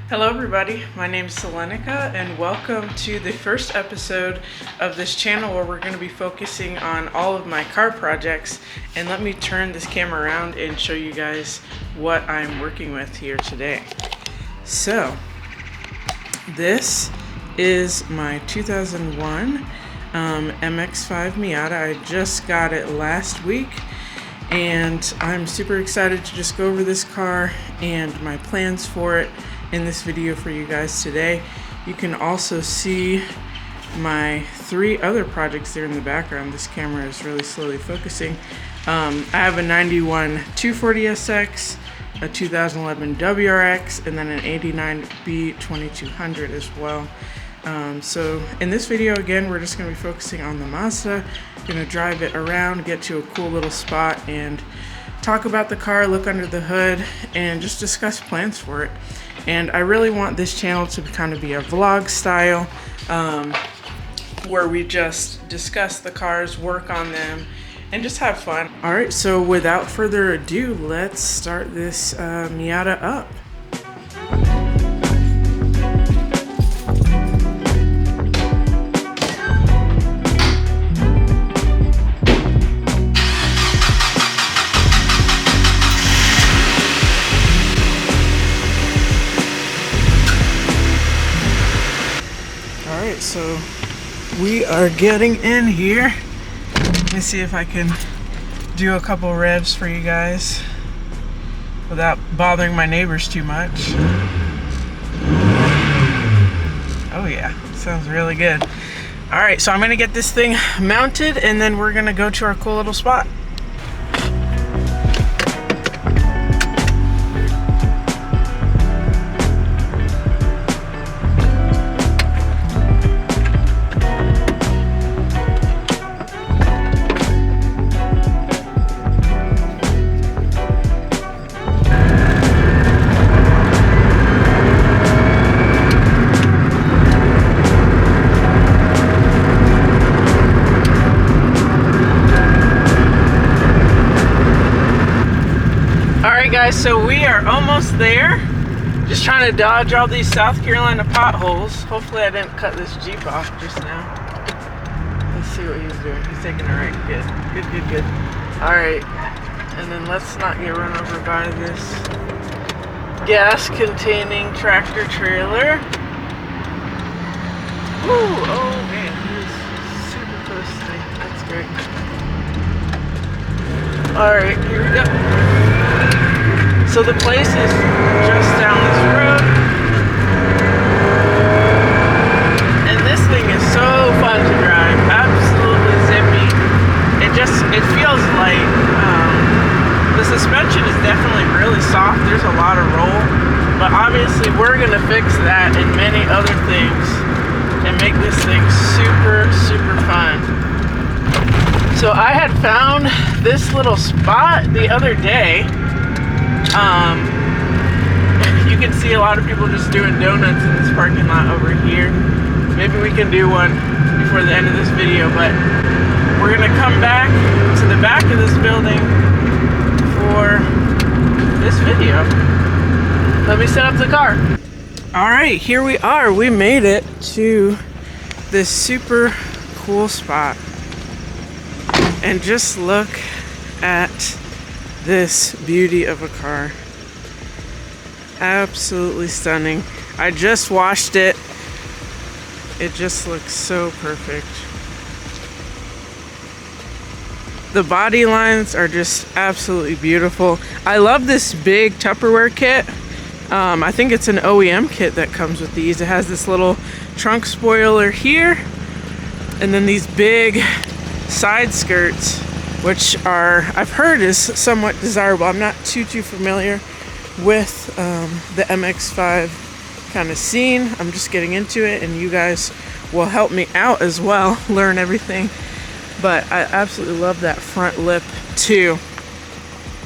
Hello everybody, my name is Selenica and welcome to the first episode of this channel where we're going to be focusing on all of my car projects. And let me turn this camera around and show you guys what I'm working with here today. So, this is my 2001 MX-5 Miata. I just got it last week and I'm super excited to just go over this car and my plans for it in this video for you guys today. You can also see my three other projects there in the background. This camera is really slowly focusing. I have a 91 240SX, a 2011 WRX, and then an 89 B2200 as well. So in this video, again, we're just going to be focusing on the Mazda. Going to drive it around, get to a cool little spot, and talk about the car, look under the hood, and just discuss plans for it. And I really want this channel to kind of be a vlog style, where we just discuss the cars, work on them, and just have fun. All right, so without further ado, let's start this Miata up. So we are getting in here. Let me see if I can do a couple revs for you guys without bothering my neighbors too much. Oh yeah, sounds really good. All right, so I'm gonna get this thing mounted and then we're gonna go to our cool little spot. Guys, so we are almost there. Just trying to dodge all these South Carolina potholes. Hopefully I didn't cut this Jeep off just now. Let's see what he's doing. He's taking a right. Good. All right, and then let's not get run over by this gas-containing tractor trailer. Ooh, oh man, he's super close to me. That's great. All right, here we go. So the place is just down this road, and this thing is so fun to drive, absolutely zippy. It feels light. The suspension is definitely really soft. There's a lot of roll, but obviously we're gonna fix that and many other things and make this thing super fun. So I had found this little spot the other day. You can see a lot of people just doing donuts in this parking lot over here. Maybe we can do one before the end of this video, but we're gonna come back to the back of this building for this video. Let me set up the car. All right, here we are. We made it to this super cool spot. And just look at this beauty of a car. Absolutely stunning. I just washed it. It just looks so perfect. The body lines are just absolutely beautiful. I love this big Tupperware kit. I think it's an OEM kit that comes with these. It has this little trunk spoiler here, and then these big side skirts, which are, I've heard, is somewhat desirable. I'm not too familiar with the MX-5 kind of scene. I'm just getting into it, and you guys will help me out as well, learn everything. But I absolutely love that front lip too.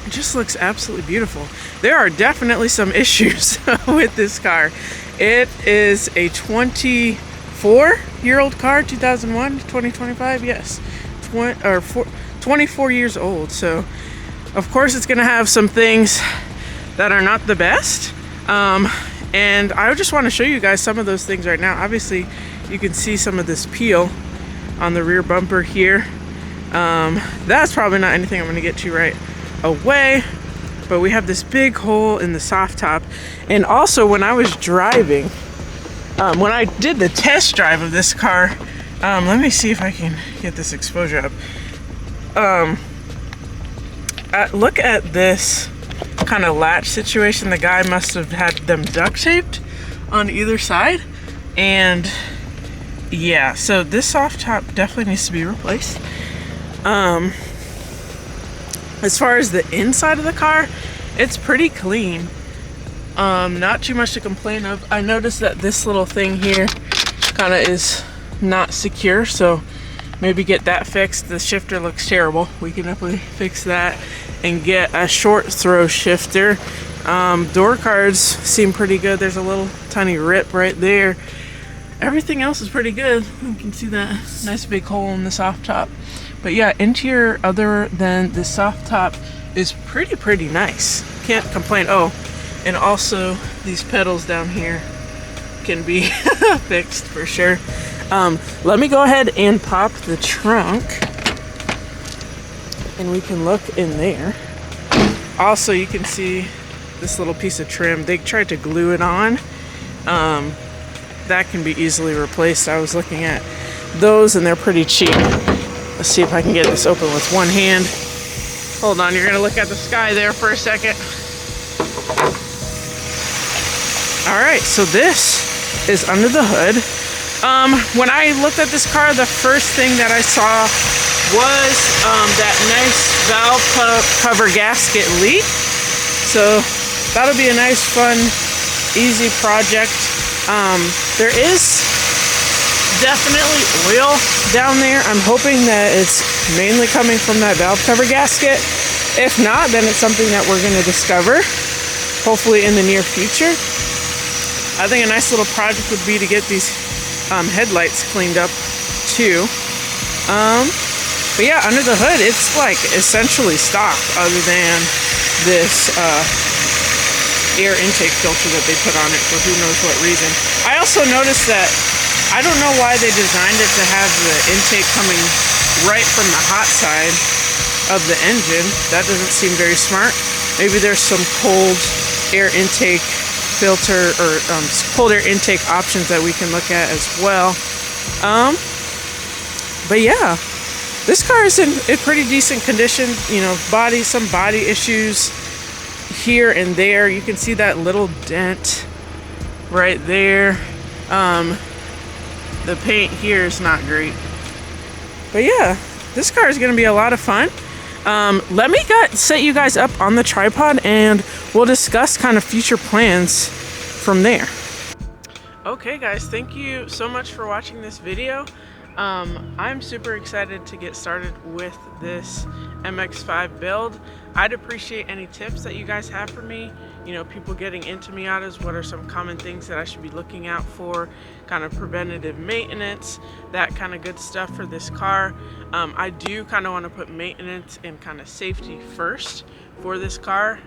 It just looks absolutely beautiful. There are definitely some issues with this car. It is a 24-year-old car, 2001 to 2025, yes. 24 years old, so of course it's gonna have some things that are not the best. And I just want to show you guys some of those things right now. Obviously, you can see some of this peel on the rear bumper here. That's probably not anything I'm going to get to right away, but we have this big hole in the soft top. And also, when I was driving, when I did the test drive of this car, let me see if I can get this exposure up. Look at this kind of latch situation. The guy must have had them duct taped on either side, and yeah, so this soft top definitely needs to be replaced. As far as the inside of the car, it's pretty clean. Not too much to complain of. I noticed that this little thing here kind of is not secure, so maybe get that fixed. The shifter looks terrible. We can definitely fix that and get a short throw shifter. Door cards seem pretty good. There's a little tiny rip right there. Everything else is pretty good. You can see that nice big hole in the soft top. But yeah, interior other than the soft top is pretty nice. Can't complain. Oh, and also these pedals down here can be fixed for sure. Let me go ahead and pop the trunk and we can look in there. Also, you can see this little piece of trim. They tried to glue it on. That can be easily replaced. I was looking at those and they're pretty cheap. Let's see if I can get this open with one hand. Hold on, you're gonna look at the sky there for a second. All right, so this is under the hood. When I looked at this car, the first thing that I saw was that nice valve cover gasket leak. So that'll be a nice, fun, easy project. There is definitely oil down there. I'm hoping that it's mainly coming from that valve cover gasket. If not, then it's something that we're going to discover, hopefully in the near future. I think a nice little project would be to get these headlights cleaned up too. But yeah, under the hood, it's like essentially stock other than this air intake filter that they put on it for who knows what reason. I also noticed that, I don't know why they designed it to have the intake coming right from the hot side of the engine. That doesn't seem very smart. Maybe there's some cold air intake filter or cold air intake options that we can look at as well. But yeah, this car is in pretty decent condition. You know, some body issues here and there. You can see that little dent right there. The paint here is not great. But yeah, this car is going to be a lot of fun. Let me set you guys up on the tripod and we'll discuss kind of future plans from there. Okay guys, thank you so much for watching this video. I'm super excited to get started with this MX-5 build. I'd appreciate any tips that you guys have for me. You know, people getting into Miatas, what are some common things that I should be looking out for, kind of preventative maintenance, that kind of good stuff for this car. I do kind of want to put maintenance and kind of safety first for this car.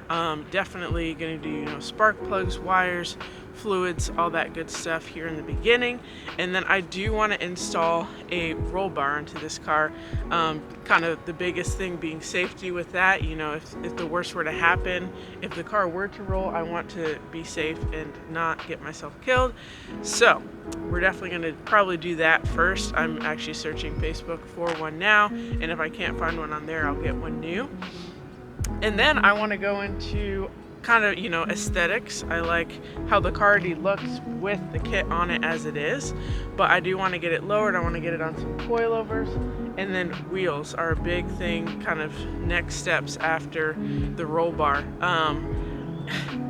Definitely going to do, you know, spark plugs, wires, fluids, all that good stuff here in the beginning. And then I do want to install a roll bar into this car. Kind of the biggest thing being safety with that. You know, if the worst were to happen, if the car were to roll, I want to be safe and not get myself killed. So we're definitely going to probably do that first. I'm actually searching Facebook for one now, and if I can't find one on there, I'll get one new. And then I want to go into kind of, you know, aesthetics. I like how the car already looks with the kit on it as it is, but I do want to get it lowered. I want to get it on some coilovers, and then wheels are a big thing, kind of next steps after the roll bar.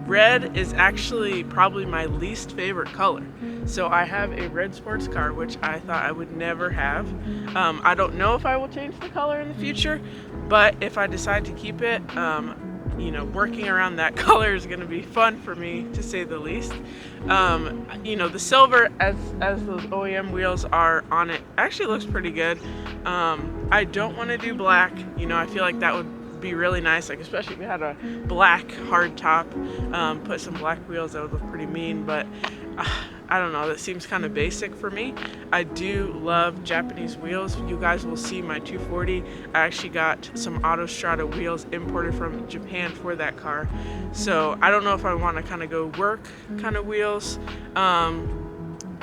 Red is actually probably my least favorite color. So I have a red sports car, which I thought I would never have. I don't know if I will change the color in the future, but if I decide to keep it, you know, working around that color is going to be fun for me, to say the least. You know, the silver, as those OEM wheels are on it, actually looks pretty good. I don't want to do black. You know, I feel like that would be really nice, like especially if we had a black hard top, put some black wheels, that would look pretty mean, but I don't know, that seems kind of basic for me. I do love Japanese wheels. You guys will see my 240. I actually got some Autostrada wheels imported from Japan for that car. So I don't know if I want to kind of go work kind of wheels,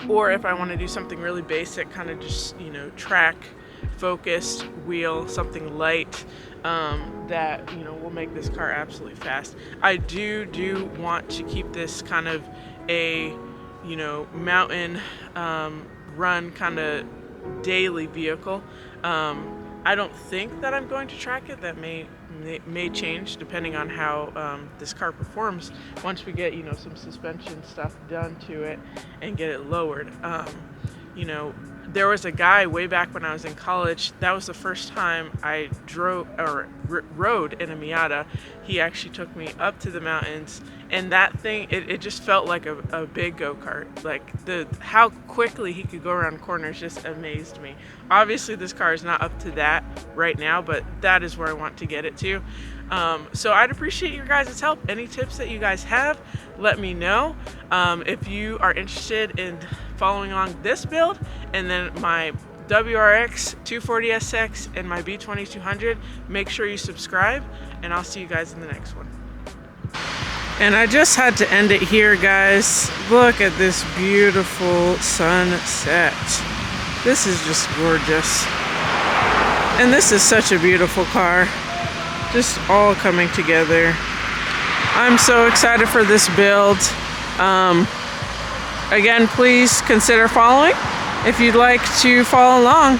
or if I want to do something really basic, kind of just, you know, track focused wheel, something light, that, you know, will make this car absolutely fast. I do want to keep this kind of a, you know, mountain run kind of daily vehicle. I don't think that I'm going to track it. That may change depending on how this car performs once we get, you know, some suspension stuff done to it and get it lowered. You know, there was a guy way back when I was in college, that was the first time I drove or rode in a Miata. He actually took me up to the mountains, and that thing, it just felt like a big go-kart. Like how quickly he could go around corners just amazed me. Obviously this car is not up to that right now, but that is where I want to get it to. So I'd appreciate your guys' help. Any tips that you guys have, let me know. If you are interested in following along this build and then my WRX 240SX and my B2200, make sure you subscribe, and I'll see you guys in the next one. And I just had to end it here, guys. Look at this beautiful sunset. This is just gorgeous. And this is such a beautiful car. Just all coming together. I'm so excited for this build. Again, please consider following if you'd like to follow along.